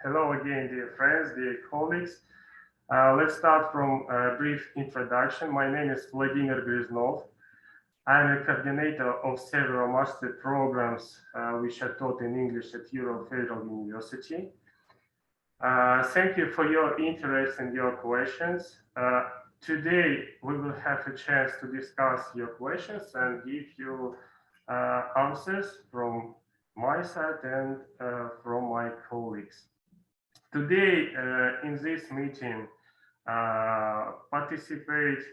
Hello again, dear friends, dear colleagues. Let's start from a brief introduction. My name is Vladimir Griznov. I'm a coordinator of several master programs which are taught in English at Ural Federal University. Thank you for your interest and your questions. Today, we will have a chance to discuss your questions and give you answers from my side and from my colleagues. Today, in this meeting, participate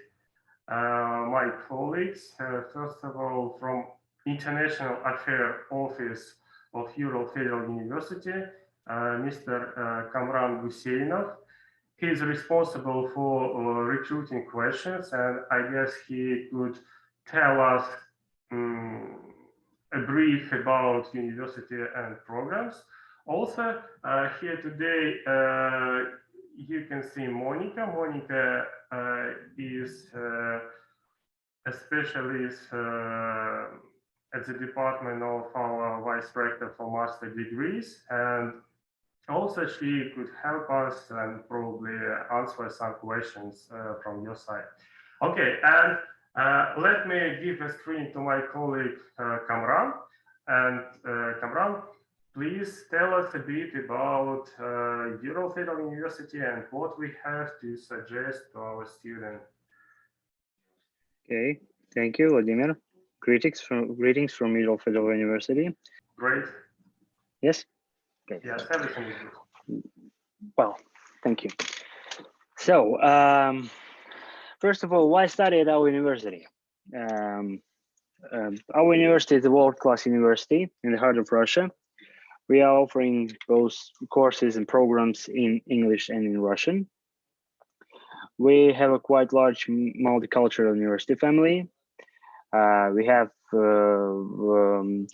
my colleagues, first of all, from International Affairs Office of Ural Federal University, Mr. Kamran Guseinov. He is responsible for recruiting questions, and I guess he could tell us a brief about university and programs. Also, here today, you can see Monica. Monica is a specialist at the department of our vice rector for master degrees, and also she could help us and probably answer some questions from your side. Okay, and let me give a screen to my colleague Kamran. And Kamran, please tell us a bit about Ural Federal University and what we have to suggest to our students. Okay, thank you, Vladimir. Greetings from Ural Federal University. Great. Yes? Okay. Yes, everything is good. Well, thank you. So, first of all, why study at our university? Our university is a world-class university in the heart of Russia. We are offering both courses and programs in English and in Russian. We have a quite large multicultural university family. We have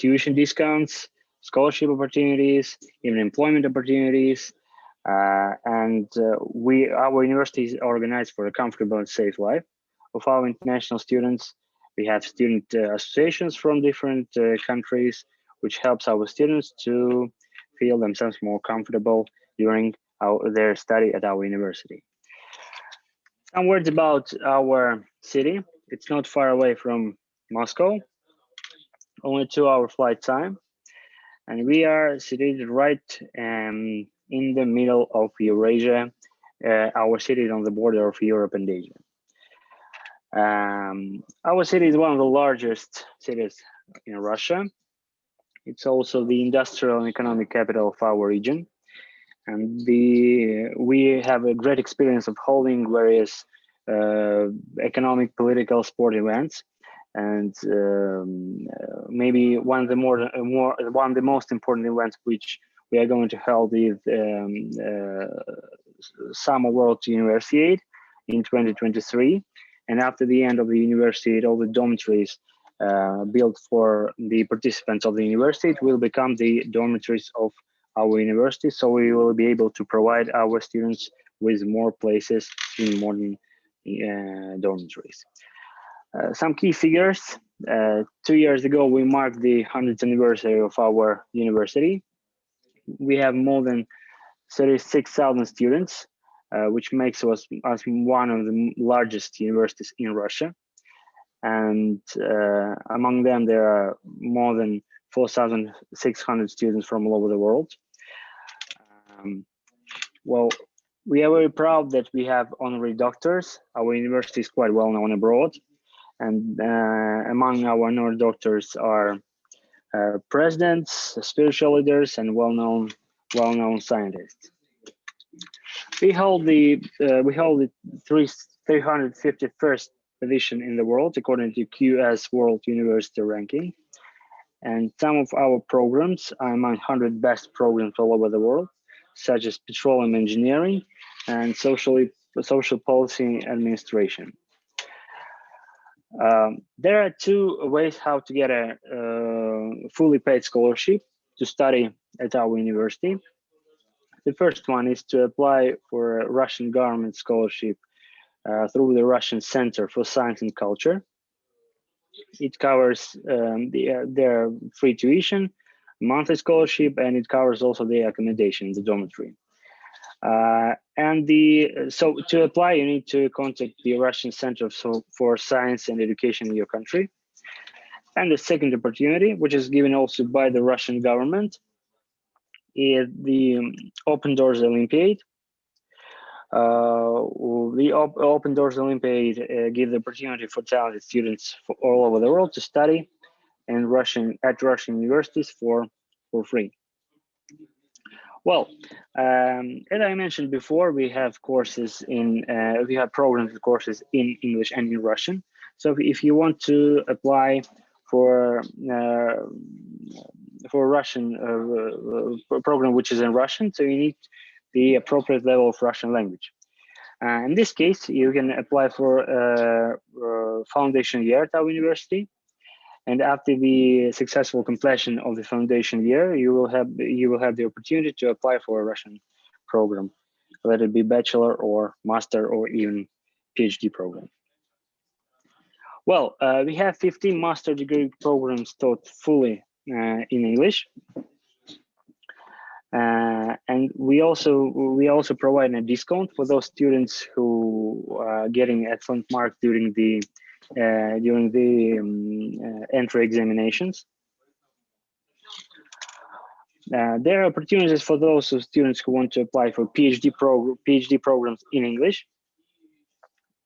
tuition discounts, scholarship opportunities, even employment opportunities. And our university is organized for a comfortable and safe life of our international students. We have student associations from different countries, which helps our students to feel themselves more comfortable during their study at our university. Some words about our city. It's not far away from Moscow, only 2-hour flight time. And we are situated right in the middle of Eurasia. Our city is on the border of Europe and Asia. Our city is one of the largest cities in Russia. It's also the industrial and economic capital of our region. And we have a great experience of holding various economic, political, sport events. And maybe one of the most important events which we are going to hold is Summer World Universiade in 2023. And after the end of the university, all the dormitories built for the participants of the university will become the dormitories of our university. So we will be able to provide our students with more places in modern dormitories. Some key figures. 2 years ago, we marked the 100th anniversary of our university. We have more than 36,000 students, which makes us one of the largest universities in Russia. And among them, there are more than 4,600 students from all over the world. Well, we are very proud that we have honorary doctors. Our university is quite well known abroad. And among our honorary doctors are presidents, spiritual leaders, and well-known scientists. We hold the 351st position in the world according to QS World University Ranking. And some of our programs are among 100 best programs all over the world, such as petroleum engineering and social policy administration. There are two ways how to get a fully paid scholarship to study at our university. The first one is to apply for a Russian government scholarship through the Russian Center for Science and Culture. It covers their free tuition, monthly scholarship, and it covers also the accommodation in the dormitory. So to apply, you need to contact the Russian Center for Science and Education in your country. And the second opportunity, which is given also by the Russian government, is the Open Doors Olympiad. The Open Doors Olympiad gives the opportunity for talented students all over the world to study and at Russian universities for free. Well, as I mentioned before, we have courses we have programs and courses in English and in Russian. So if you want to apply for a Russian program which is in Russian, so you need the appropriate level of Russian language. In this case, you can apply for foundation year at our university. And after the successful completion of the foundation year, you will have the opportunity to apply for a Russian program, whether it be bachelor or master or even PhD program. Well, we have 15 master degree programs taught fully in English, and we also provide a discount for those students who are getting excellent marks during the entry examinations. There are opportunities for those students who want to apply for PhD programs in English.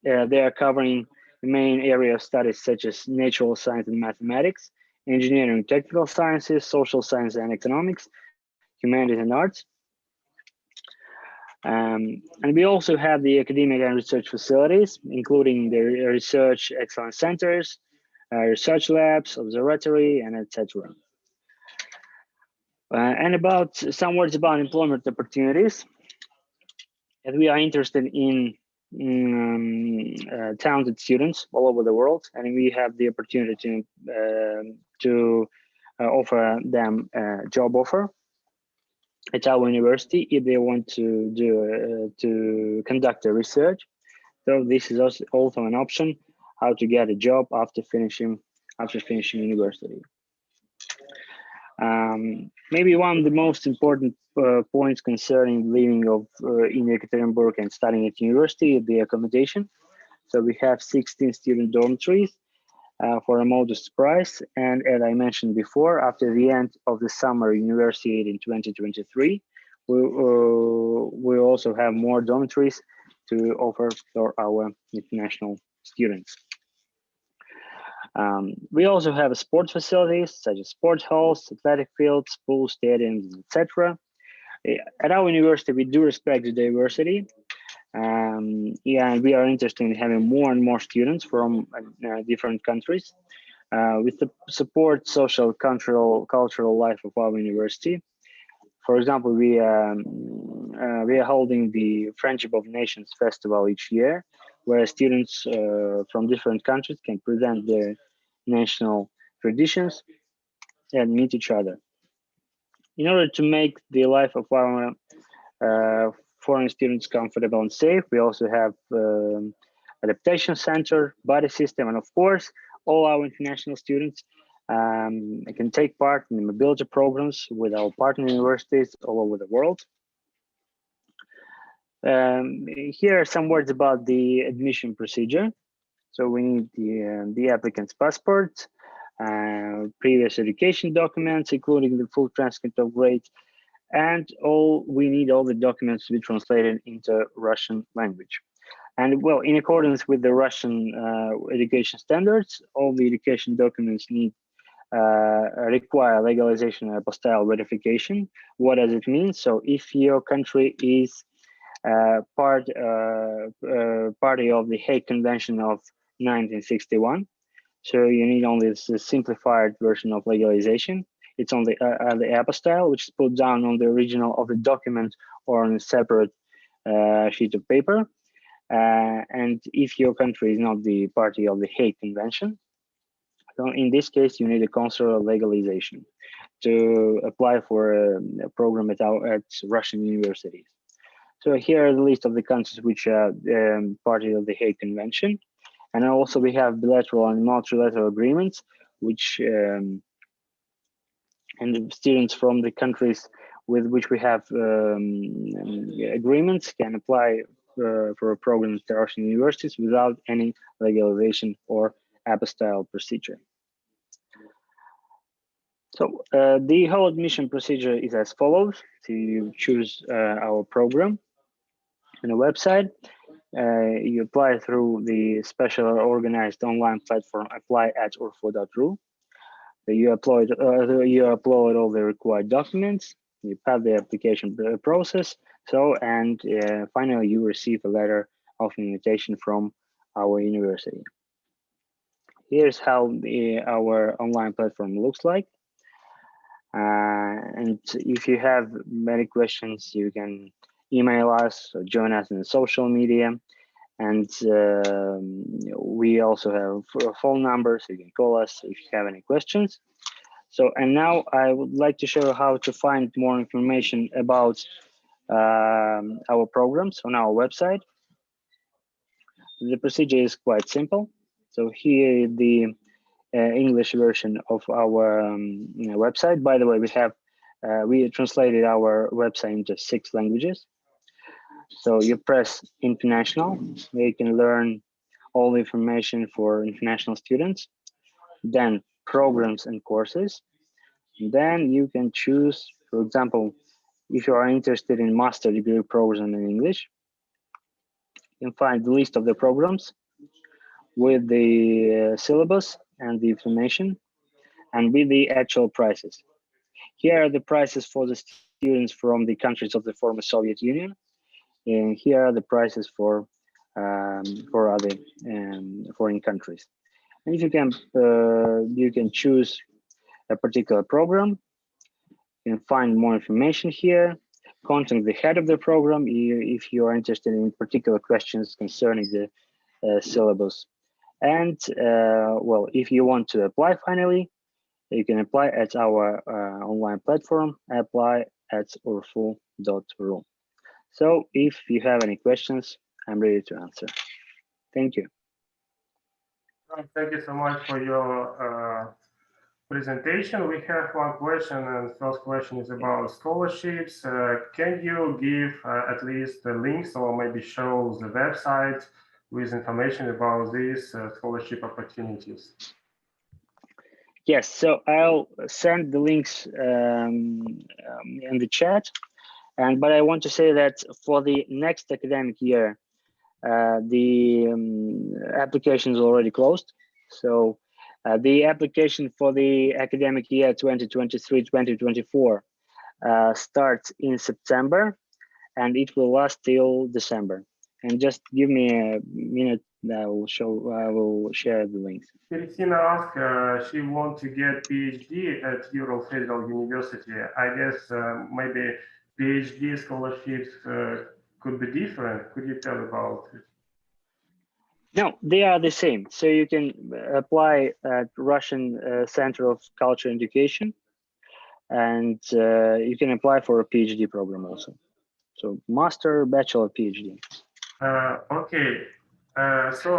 They are covering the main area of studies such as natural science and mathematics, engineering and technical sciences, social science and economics, humanities and arts. And we also have the academic and research facilities, including the research excellence centers, research labs, observatory, and etc. And some words about employment opportunities. And we are interested in talented students all over the world, and we have the opportunity to offer them a job offer at our university if they want to conduct a research. So this is also an option how to get a job after finishing university. Maybe one of the most important points concerning living in Yekaterinburg and studying at university is the accommodation. So we have 16 student dormitories for a modest price. And as I mentioned before, after the end of the summer university in 2023, we also have more dormitories to offer for our international students. We also have sports facilities such as sports halls, athletic fields, pools, stadiums, etc. At our university, we do respect the diversity. And we are interested in having more and more students from different countries with the support social cultural life of our university. For example, we are holding the Friendship of Nations Festival each year, where students from different countries can present their national traditions and meet each other. In order to make the life of our foreign students comfortable and safe, we also have adaptation center, buddy system, and of course, all our international students can take part in the mobility programs with our partner universities all over the world. Here are some words about the admission procedure. So we need the applicant's passport, previous education documents, including the full transcript of grades, and we need all the documents to be translated into Russian language. And well, in accordance with the Russian education standards, all the education documents require legalization and apostille verification. What does it mean? So if your country is party of the Hague Convention of 1961, so you need only this simplified version of legalization. It's on the apostille, which is put down on the original of the document or on a separate sheet of paper. And if your country is not the party of the Hague Convention, so in this case, you need a consular legalization to apply for a program at Russian universities. So here are the list of the countries which are party of the Hague Convention. And also we have bilateral and multilateral agreements, which and the students from the countries with which we have agreements can apply for programs at Russian universities without any legalization or apostille procedure. So the whole admission procedure is as follows. So you choose our program on the website. You apply through the special organized online platform apply@urfu.ru. You upload all the required documents. You pass the application process. And finally, you receive a letter of invitation from our university. Here's how our online platform looks like. And if you have many questions, you can email us or join us in the social media. And we also have a phone number, so you can call us if you have any questions. So, and now I would like to show you how to find more information about our programs on our website. The procedure is quite simple. So here is the English version of our website. By the way, we translated our website into 6 languages. So you press international, where you can learn all the information for international students. Then programs and courses. Then you can choose, for example, if you are interested in master degree program in English, you can find the list of the programs with the syllabus and the information and with the actual prices. Here are the prices for the students from the countries of the former Soviet Union. And here are the prices for other foreign countries. And if you can choose a particular program. You can find more information here. Contact the head of the program if you are interested in particular questions concerning the syllabus. And well, if you want to apply finally, you can apply at our online platform, apply@urfu.ru. So if you have any questions, I'm ready to answer. Thank you. Thank you so much for your presentation. We have one question, and first question is about scholarships. Can you give at least the links or maybe show the website with information about these scholarship opportunities? Yes, so I'll send the links in the chat. But I want to say that for the next academic year, the application is already closed. So the application for the academic year 2023-2024 starts in September, and it will last till December. And just give me a minute, I will share the links. Christina asked, she wants to get PhD at Ural Federal University. I guess maybe PhD scholarships could be different. Could you tell about it? No, they are the same. So you can apply at Russian Center of Culture and Education, and you can apply for a PhD program also. So master, bachelor, PhD. Okay. So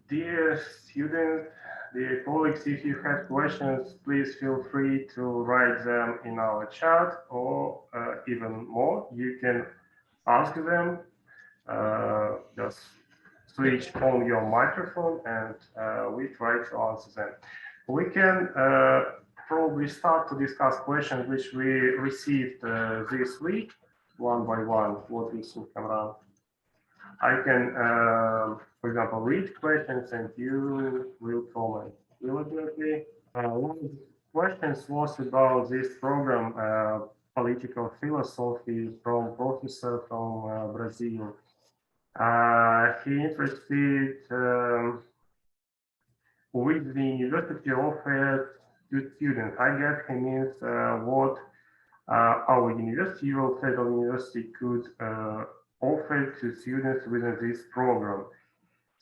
dear students, dear colleagues, if you have questions, please feel free to write them in our chat, or even more, you can ask them. Just switch on your microphone and we try to answer them. We can probably start to discuss questions which we received this week, one by one. What we see, Kamran? I can, for example, read questions and you will comment. Will it be okay? One of the questions was about this program, political philosophy, from professor from Brazil. He interested with the university offered to students. I guess he means what our university, Ural Federal University, could offer to students within this program.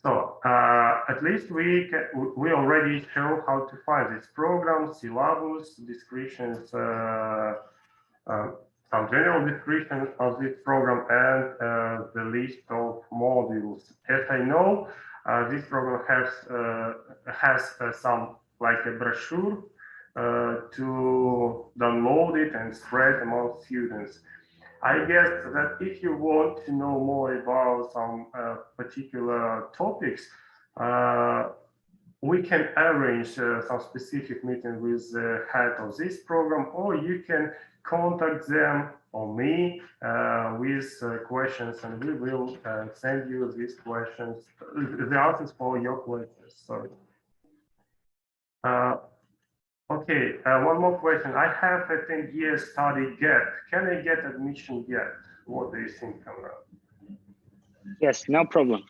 So at least we already show how to find this program, syllabus, descriptions, some general description of this program, and the list of modules. As I know, this program has some like a brochure to download it and spread among students. I guess that if you want to know more about some particular topics, we can arrange some specific meeting with the head of this program, or you can contact them or me with questions, and we will send you these questions, the answers for your questions. Sorry. Okay, one more question. I have a 10-year study gap. Can I get admission yet? What do you think, Conrad? Yes, no problem.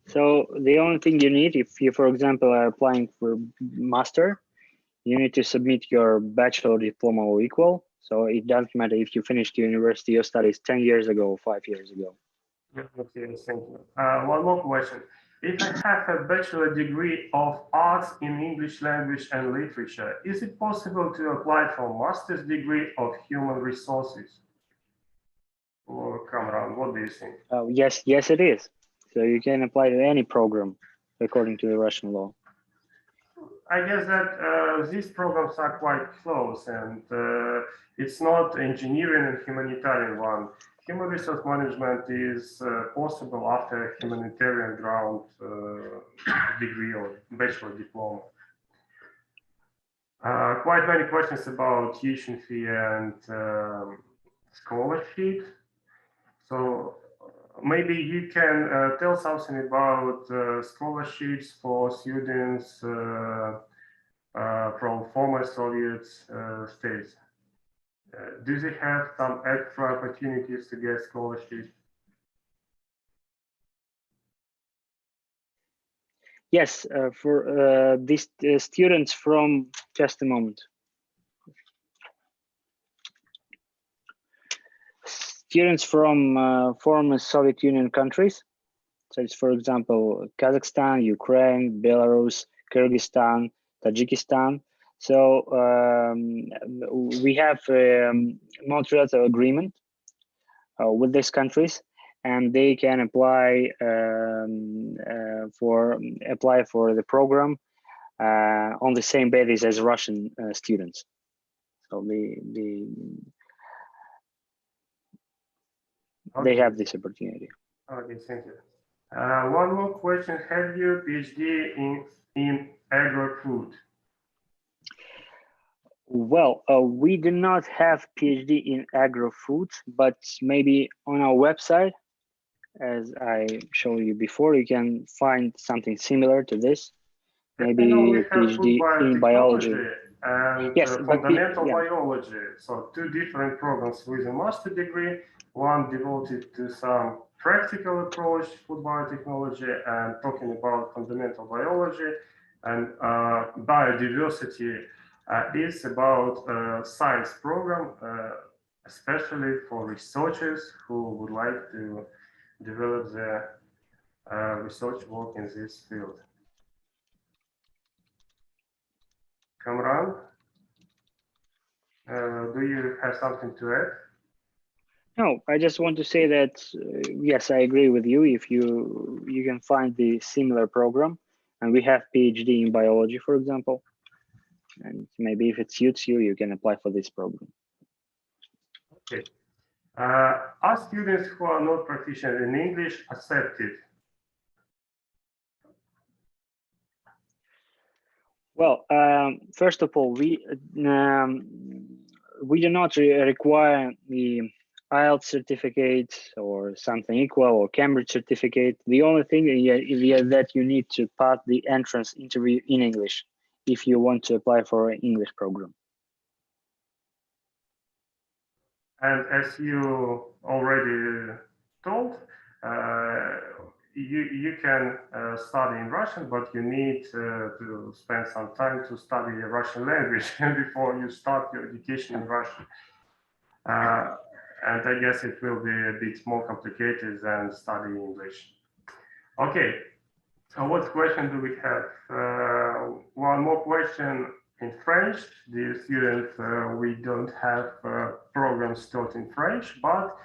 So the only thing you need, if you, for example, are applying for master, you need to submit your bachelor diploma or equal. So it doesn't matter if you finished university or studies 10 years ago or 5 years ago. Okay, thank you. One more question. If I have a bachelor degree of arts in English language and literature, is it possible to apply for a master's degree of human resources? Or Kamran, what do you think? Yes, it is. So you can apply to any program according to the Russian law. I guess that these programs are quite close, and it's not engineering and humanitarian one. Human resource management is possible after humanitarian ground degree or bachelor diploma. Quite many questions about tuition fee and scholarship. So maybe you can tell something about scholarships for students from former Soviet states. Do they have some extra opportunities to get scholarships? Yes, for these students from, just a moment. Students from former Soviet Union countries, such as, for example, Kazakhstan, Ukraine, Belarus, Kyrgyzstan, Tajikistan. So we have a multilateral agreement with these countries, and they can apply for the program on the same basis as Russian students. So they have this opportunity. Okay, thank you. One more question. Have you PhD in agri-food? Well, we do not have PhD in agro-food, but maybe on our website, as I showed you before, you can find something similar to this. Maybe a PhD in biology. And yes, fundamental biology. So two different programs with a master degree, one devoted to some practical approach, food biotechnology, and talking about fundamental biology, and biodiversity is about science program, especially for researchers who would like to develop their research work in this field. Kamran, do you have something to add? No, I just want to say that yes, I agree with you. If you can find the similar program, and we have PhD in biology, for example, and maybe if it suits you, you can apply for this program. Okay. Are students who are not proficient in English accepted? Well, first of all, we do not require the IELTS certificate or something equal or Cambridge certificate. The only thing is that you need to pass the entrance interview in English if you want to apply for an English program. And as you already told, you can study in Russian, but you need to spend some time to study Russian language before you start your education in Russian. And I guess it will be a bit more complicated than studying English. Okay, so what question do we have? One more question in French. Dear students, we don't have programs taught in French, but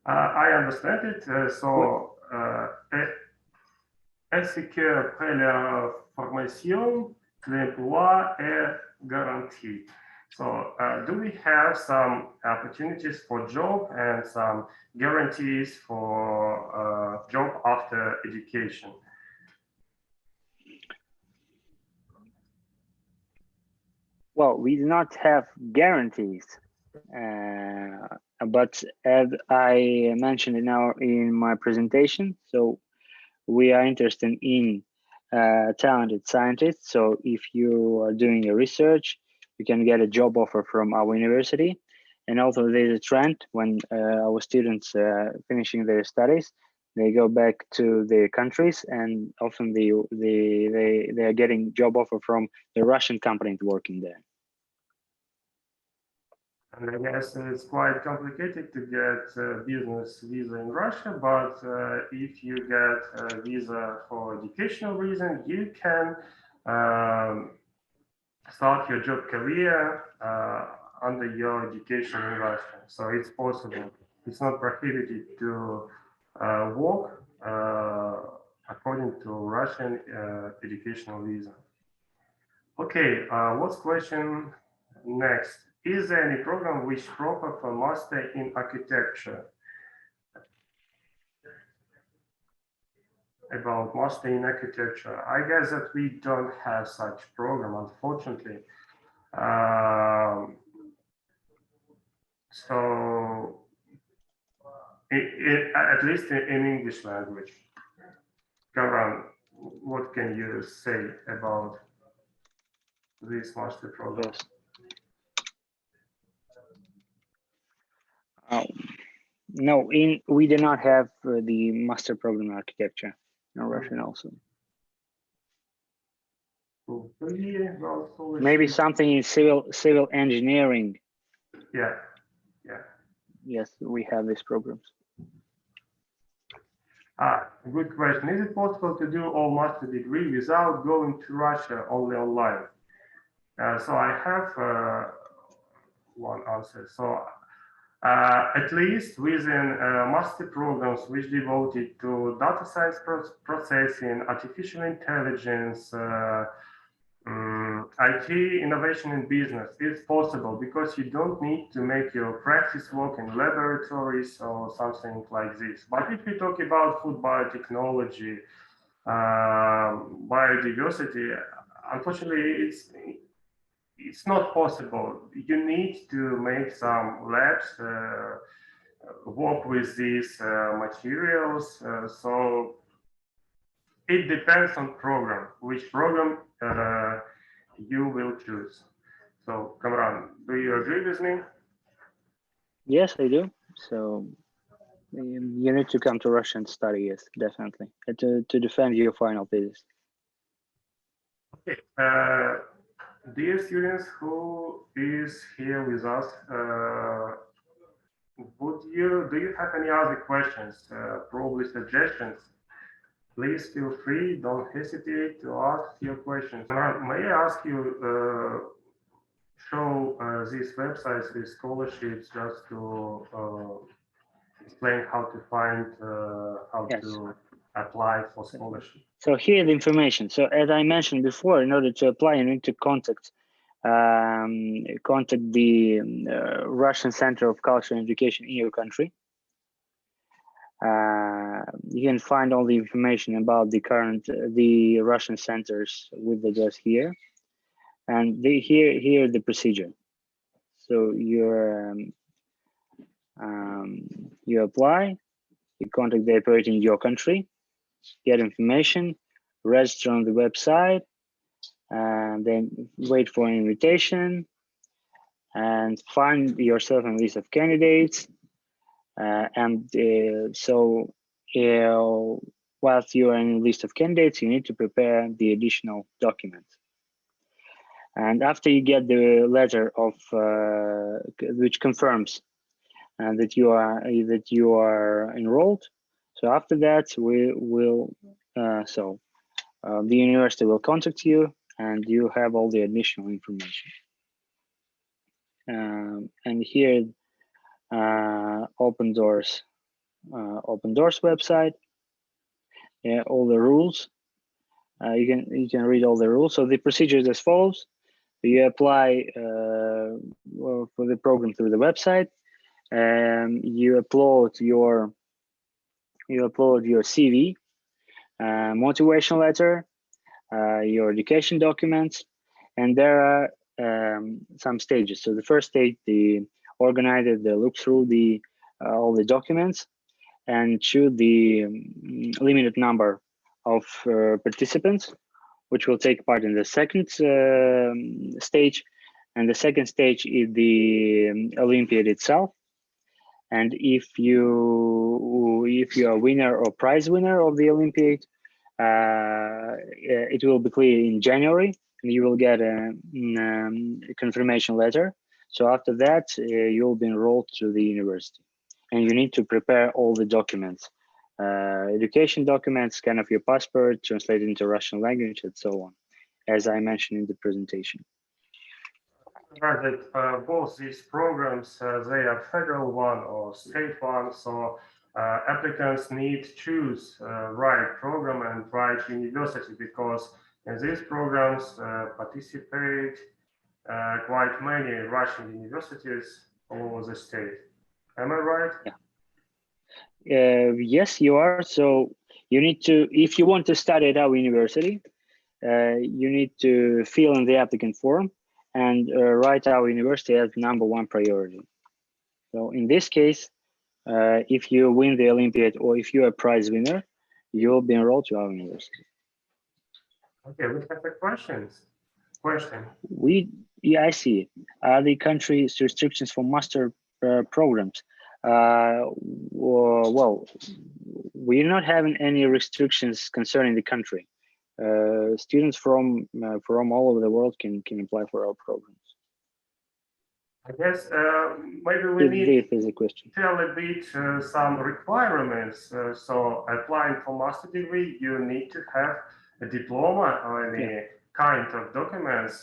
I understand it. Est-ce que après la formation, l'emploi est garanti? So do we have some opportunities for job and some guarantees for job after education? Well, we do not have guarantees, but as I mentioned in my presentation, so we are interested in talented scientists. So if you are doing a research, you can get a job offer from our university. And also there's a trend when our students finishing their studies, they go back to their countries, and often they are getting job offer from the Russian companies working there. And I guess it's quite complicated to get a business visa in Russia, but if you get a visa for educational reason, you can start your job career under your education in Russia. So it's possible. It's not prohibited to work according to Russian educational visa. Okay, what's question next? Is there any program which proper for master in architecture? About master in architecture, I guess that we don't have such program, unfortunately. So, at least in English language. Karan, what can you say about this master program? Yes. No, we do not have the master program in architecture in Russian also. Maybe something in civil engineering. Yeah. Yes, we have these programs. Good question. Is it possible to do all master degree without going to Russia, only online? So I have one answer. So at least within master programs which devoted to data science processing, artificial intelligence, IT, innovation in business is possible because you don't need to make your practice work in laboratories or something like this. But if you talk about food biotechnology, biodiversity, unfortunately, it's not possible. You need to make some labs, work with these materials. So it depends on program, which program you will choose. So, Kamran, do you agree with me? Yes, I do. So you need to come to Russia and study, yes, definitely, to defend your final thesis. Okay. Dear students who is here with us, do you have any other questions, probably suggestions? Please feel free, don't hesitate to ask your questions. May I ask you, show these websites with scholarships just to explain how to find, how Yes. to apply for scholarship. So here the information. So as I mentioned before, in order to apply, you need to contact the Russian Center of Culture and Education in your country. You can find all the information about the Russian centers with the address here, and here the procedure. So you apply, you contact the operator in your country, get information, register on the website, and then wait for an invitation, and find yourself in a list of candidates. So whilst you are in a list of candidates, you need to prepare the additional documents. And after you get the letter of which confirms that you are enrolled, so after that the university will contact you, and you have all the additional information. And here, Open Doors website. All the rules. You can read all the rules. So the procedure is as follows: you apply well, for the program through the website. You upload your CV, motivation letter, your education documents, and there are some stages. So the first stage, the organizer they look through the all the documents and choose the limited number of participants which will take part in the second stage. And the second stage is the Olympiad itself. And if you are a winner or prize winner of the Olympiad, it will be clear in January, and you will get a confirmation letter. So after that, you'll be enrolled to the university, and you need to prepare all the documents, education documents, scan of your passport, translate into Russian language, and so on, as I mentioned in the presentation. Right, that both these programs, they are federal one or state one, so applicants need to choose right program and right university, because in these programs participate quite many Russian universities all over the state. Am I right? Yeah. Yes, you are. So you need to, if you want to study at our university, you need to fill in the applicant form and write our university as #1 priority. So in this case, if you win the Olympiad or if you're a prize winner, you'll be enrolled to our university. Okay, we have a question. I see. Are the country's restrictions for master programs? Well, we're not having any restrictions concerning the country. Students from all over the world can apply for our programs. I guess maybe we need to tell a bit some requirements. So applying for master degree, you need to have a diploma or any kind of documents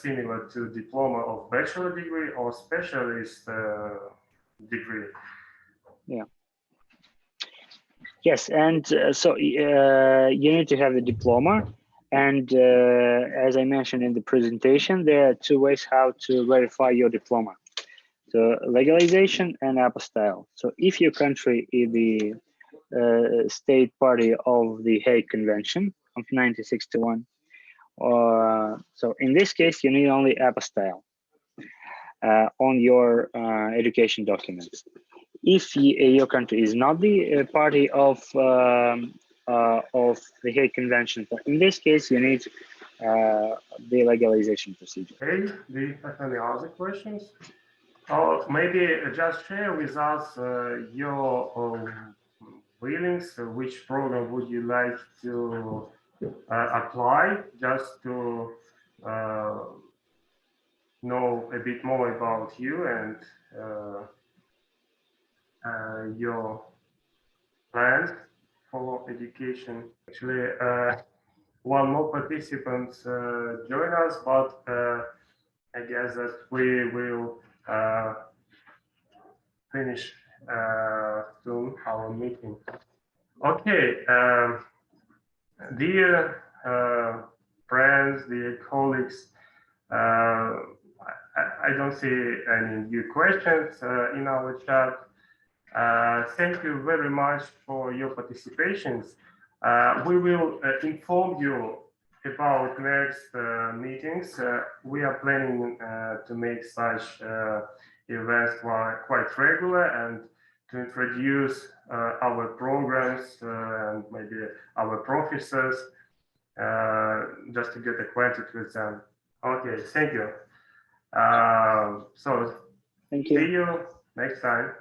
similar to diploma of bachelor degree or specialist degree. Yeah. Yes, and so you need to have the diploma. And as I mentioned in the presentation, there are two ways how to verify your diploma. So legalization and apostille. So if your country is the state party of the Hague Convention of 1961, so in this case, you need only apostille on your education documents. If your country is not the party of the Hague Convention, in this case, you need the legalization procedure. Okay, do you have any other questions? Or maybe just share with us your feelings. Which program would you like to apply, just to know a bit more about you and your plans for education. Actually, one more participant join us, but I guess that we will finish soon our meeting. Okay, dear friends, dear colleagues, I don't see any new questions in our chat. Thank you very much for your participations. We will inform you about next meetings. We are planning to make such events quite regular and to introduce our programs and maybe our professors just to get acquainted with them. Okay, thank you. So Thank you. See you next time.